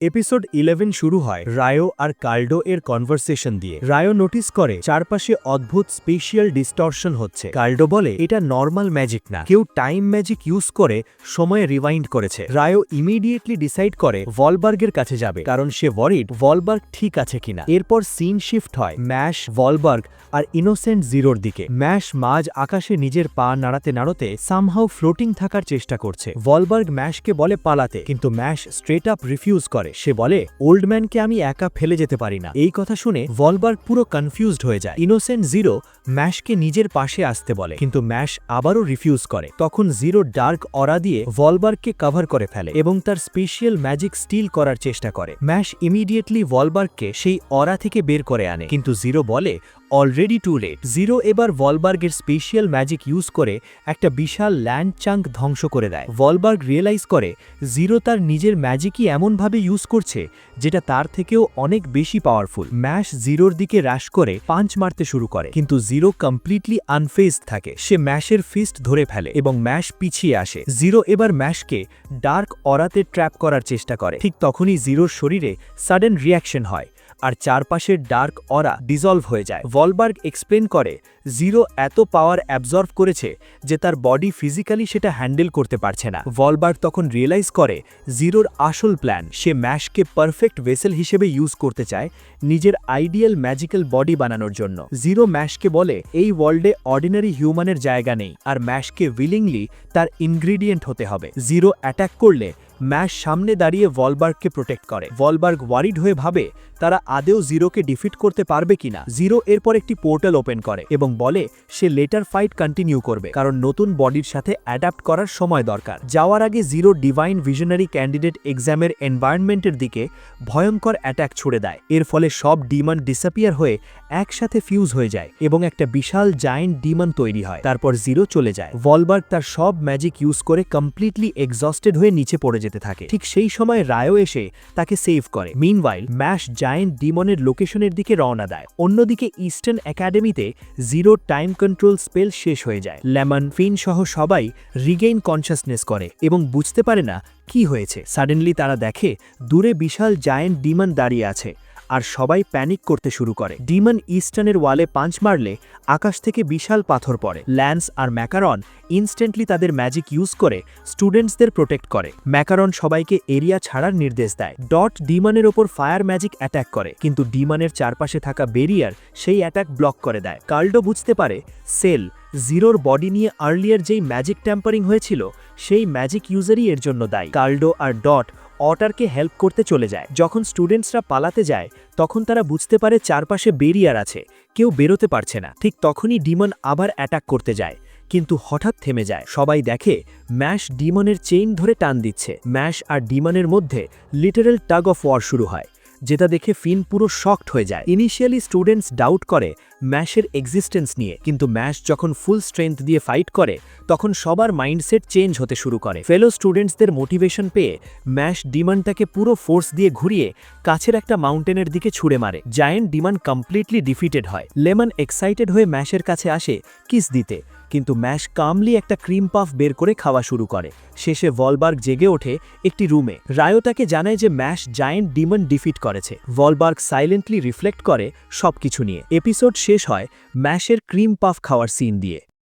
Episode 11 শুরু হয় Rayo আর কাল্ডো এর কনভারসেশন দিয়ে। রায়ো নোটিস করে চারপাশে অদ্ভুত স্পেশিয়াল ডিস্টরশন হচ্ছে। কাল্ডো বলে এটা নর্মাল ম্যাজিক না, কেউ টাইম ম্যাজিক ইউজ করে সময়ে রিওয়াইন্ড করেছে। রায়ো ইমিডিয়েটলি ডিসাইড করে ভলবার্গের কাছে যাবে, কারণ সে ওয়ারিড ভলবার্গ ঠিক আছে কিনা। এরপর সিন শিফট হয় ম্যাশ, ভলবার্গ আর ইনোসেন্ট জিরোর দিকে। ম্যাশ মাঝ আকাশে নিজের পা নাড়াতে নাড়াতে সামহাউ ফ্লোটিং থাকার চেষ্টা করছে। ভলবার্গ ম্যাশকে বলে পালাতে, কিন্তু ম্যাশ স্ট্রেট আপ রিফিউজ করে। সে বলে ওল্ড ম্যানকে আমি একা ফেলে যেতে পারি না। এই কথা শুনে ভলবার্গ পুরো কনফিউজড হয়ে যায়। ইনোসেন্ট জিরো ম্যাশকে নিজের পাশে আসতে বলে, কিন্তু ম্যাশ আবারও রিফিউজ করে। তখন জিরো ডার্ক অরা দিয়ে ভলবার্গকে কভার করে ফেলে এবং তার স্পেশিয়াল ম্যাজিক স্টিল করার চেষ্টা করে। ম্যাশ ইমিডিয়েটলি ভলবার্গকে সেই অরা থেকে বের করে আনে, কিন্তু জিরো বলে অলরেডি টু লেট। জিরো এবার ভলবার্গের স্পেশিয়াল ম্যাজিক ইউজ করে একটা বিশাল ল্যান্ড চাঙ্ক ধ্বংস করে দেয়। ভলবার্গ রিয়েলাইজ করে জিরো তার নিজের ম্যাজিকই এমনভাবে ইউজ করছে যেটা তার থেকেও অনেক বেশি পাওয়ারফুল। ম্যাশ জিরোর দিকে রাশ করে পাঞ্চ মারতে শুরু করে, কিন্তু জিরো কমপ্লিটলি আনফেজড থাকে। সে ম্যাশের ফিস্ট ধরে ফেলে এবং ম্যাশ পিছিয়ে আসে। জিরো এবার ম্যাশকে ডার্ক অরাতে ট্র্যাপ করার চেষ্টা করে। ঠিক তখনই জিরোর শরীরে সাডেন রিয়াকশন হয় আর চারপাশের ডার্ক অরা ডিজলভ হয়ে যায়। ভলবার্গ এক্সপ্লেন করে জিরো এত পাওয়ার অ্যাবজর্ভ করেছে যে তার বডি ফিজিক্যালি সেটা হ্যান্ডেল করতে পারছে না। ভলবার্গ তখন রিয়েলাইজ করে জিরোর আসল প্ল্যান। সে ম্যাশকে পারফেক্ট ভেসেল হিসেবে ইউজ করতে চায় নিজের আইডিয়াল ম্যাজিক্যাল বডি বানানোর জন্য। জিরো ম্যাশকে বলে এই ওয়ার্ল্ডে অর্ডিনারি হিউম্যানের জায়গা নেই আর ম্যাশকে উইলিংলি তার ইনগ্রিডিয়েন্ট হতে হবে। জিরো অ্যাটাক করলে ম্যাশ সামনে দাঁড়িয়ে ভলবার্গকে প্রোটেক্ট করে। ভলবার্গ ওয়ারিড হয়ে ভাবে তারা আদেও জিরোকে ডিফিট করতে পারবে কিনা। জিরো এরপর একটি পোর্টাল ওপেন করে এবং বলে সে লেটার ফাইট কন্টিনিউ করবে, কারণ নতুন বডির সাথে অ্যাডাপ্ট করার সময় দরকার। যাওয়ার আগে জিরো ডিভাইন ভিশনারি ক্যান্ডিডেট এক্সামের এনভায়রনমেন্টের দিকে ভয়ঙ্কর অ্যাটাক ছুড়ে দেয়। এর ফলে সব ডিমন ডিসঅ্যাপিয়ার হয়ে একসাথে ফিউজ হয়ে যায় এবং একটা বিশাল জায়েন্ট ডিমন তৈরি হয়। তারপর জিরো চলে যায়। ভলবার্গ তার সব ম্যাজিক ইউজ করে কমপ্লিটলি এক্সস্টেড হয়ে নিচে পড়ে যেতে থাকে। ঠিক সেই সময় রায়ো এসে তাকে সেভ করে। মিনওয়াইল ম্যাশ জায়েন্ট ডিমনের লোকেশনের দিকে রওনা দেয়। অন্যদিকে ইস্টার্ন একাডেমিতে জিরো টাইম কন্ট্রোল স্পেল শেষ হয়ে যায়। লেমন, ফিন সহ সবাই রিগেইন কনশাসনেস করে এবং বুঝতে পারে না কি হয়েছে। সাডেনলি তারা দেখে দূরে বিশাল জায়েন্ট ডিমন দাঁড়িয়ে আছে আর সবাই প্যানিক করতে শুরু করে। ডিমন ইস্টার্নের ওয়ালে পাঞ্চ মারলে আকাশ থেকে বিশাল পাথর পড়ে। ল্যান্স আর ম্যাকারন ইনস্ট্যান্টলি তাদের ম্যাজিক ইউজ করে স্টুডেন্টসদের প্রোটেক্ট করে। ম্যাকারন সবাইকে এরিয়া ছাড়ার নির্দেশ দেয়। ডট ডিমনের ওপর ফায়ার ম্যাজিক অ্যাটাক করে, কিন্তু ডিমনের চারপাশে থাকা ব্যারিয়ার সেই অ্যাটাক ব্লক করে দেয়। কাল্ডো বুঝতে পারে সেল জিরোর বডি নিয়ে আর্লিয়ার যেই ম্যাজিক ট্যাম্পারিং হয়েছিল সেই ম্যাজিক ইউজারই এর জন্য দায়ী। কাল্ডো আর ডট অটারকে হেল্প করতে চলে যায়। যখন স্টুডেন্টসরা পালাতে যায় তখন তারা বুঝতে পারে চারপাশে ব্যারিয়ার আছে, কেউ বেরোতে পারছে না। ঠিক তখনই ডিমন আবার অ্যাটাক করতে যায়, কিন্তু হঠাৎ থেমে যায়। সবাই দেখে ম্যাশ ডিমনের চেইন ধরে টান দিচ্ছে। ম্যাশ আর ডিমনের মধ্যে লিটারাল টাগ অফ ওয়ার শুরু হয়, যেটা দেখে ফিন পুরো শকড হয়ে যায়। ইনিশিয়ালি স্টুডেন্টস ডাউট করে ম্যাশের এক্সিস্টেন্স নিয়ে, কিন্তু ম্যাশ যখন ফুল স্ট্রেংথ দিয়ে ফাইট করে তখন সবার মাইন্ডসেট চেঞ্জ হতে শুরু করে। ফেলো স্টুডেন্টসদের মোটিভেশন পেয়ে ম্যাশ ডিমনটাকে পুরো ফোর্স দিয়ে ঘুরিয়ে কাছের একটা মাউন্টেনের দিকে ছুড়ে মারে। জায়েন্ট ডিমন কমপ্লিটলি ডিফিটেড হয়। লেমন এক্সাইটেড হয়ে ম্যাশের কাছে আসে কিস দিতে, কিন্তু ম্যাশ কামলি একটা ক্রিম পাফ বের করে খাওয়া শুরু করে। শেষে ভলবার্গ জেগে ওঠে একটি রুমে। রায়ো তাকে জানায় যে ম্যাশ জায়েন্ট ডিমন ডিফিট করেছে। ভলবার্গ সাইলেন্টলি রিফ্লেক্ট করে সবকিছু নিয়ে। এপিসোড শেষ হয় ম্যাশের ক্রিম পাফ খাওয়ার সিন দিয়ে।